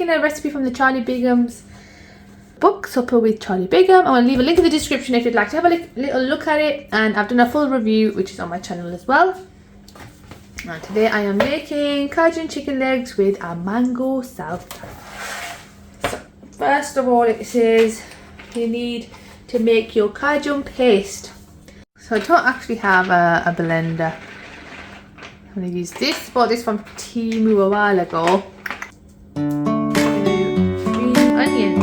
making a recipe from the Charlie Bigham's book, Supper with Charlie Bigham. I'm going to leave a link in the description if you'd like to have a little look at it, and I've done a full review which is on my channel as well. And today I am making Cajun chicken legs with a mango salsa. So first of all, it says you need to make your Cajun paste. So I don't actually have a blender. I'm going to use this. Bought this from Temu a while ago. Green onion.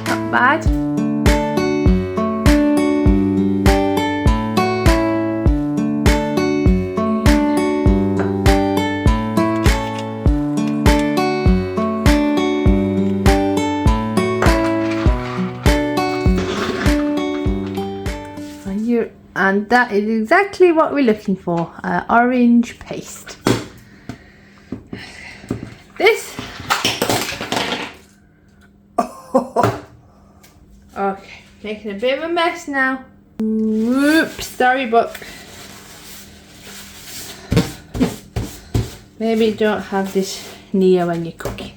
Not bad. And that is exactly what we're looking for, orange paste. This. Okay, making a bit of a mess now. Oops, sorry, but maybe don't have this near when you're cooking.